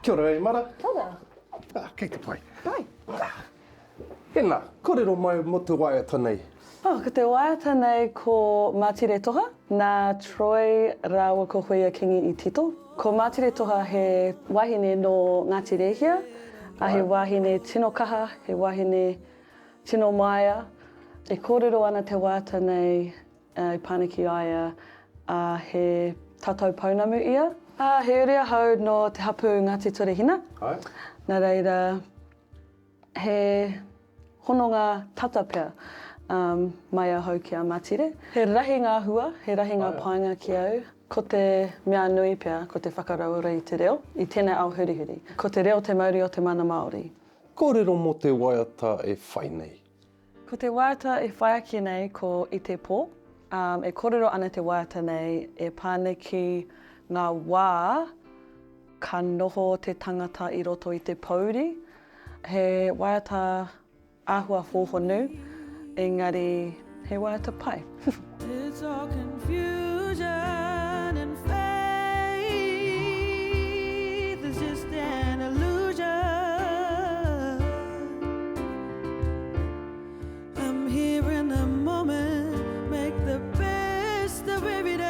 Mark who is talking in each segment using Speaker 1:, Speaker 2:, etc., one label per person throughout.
Speaker 1: Kia ora e mara.
Speaker 2: Tara.
Speaker 1: Kei te pai.
Speaker 2: Pai.
Speaker 1: Ena, kōrero mai mo te waiata nei.
Speaker 2: Ko te waiata nei ko Matiretoha, nā Troy rawa ko Huia Kingi I tito. Ko Matiretoha he wahine no Ngāti Rehia, a he wahine tino kaha, he wahine tino maia. E kōrero ana te waiata nei I pāniki aia a he tātou pounamu ia. He uria hau no te hapu Ngāti Turehina.
Speaker 1: Ai.
Speaker 2: Nā reira, he hononga tata pia mai a hau ki a Mātire. He rahi ngā hua, he rahi ngā painga ki au. Ko te mea nui pia, ko te whakaraura I te reo, I tēnei au hurihuri. Ko te reo te mauri o te mana Māori.
Speaker 1: Kōrero mo te waiata e whai nei.
Speaker 2: Ko te waiata e whai aki nei ko I te pō. E kōrero ana te waiata nei e pāneki ngā wā ka noho te tangata I roto I te pauri. He waiata āhua whōhonu, engari he waiata pai.
Speaker 3: It's all confusion and faith is just an illusion. I'm here in the moment, make the best of every day.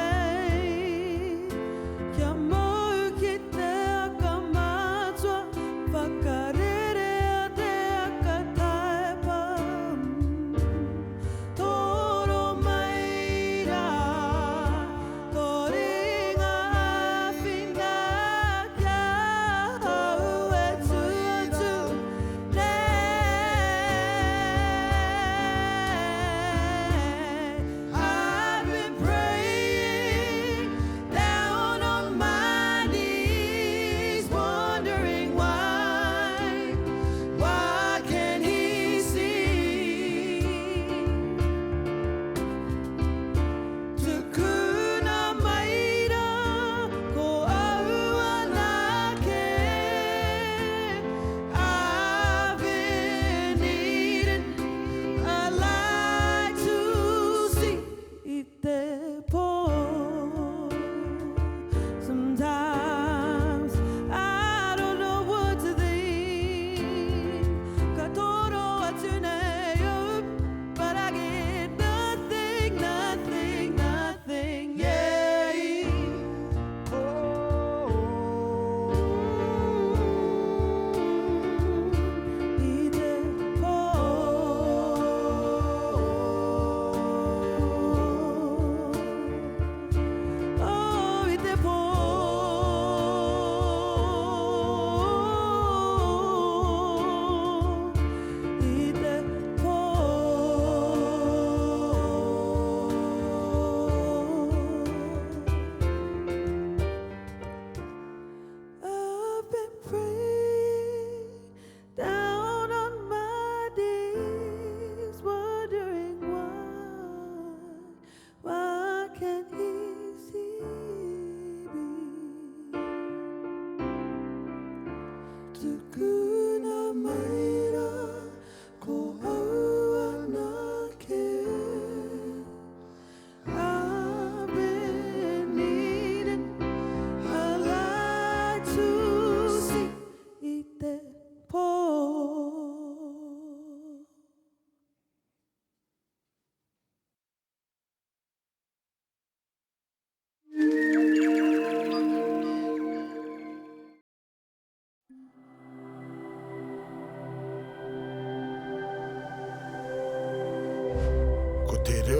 Speaker 4: te reo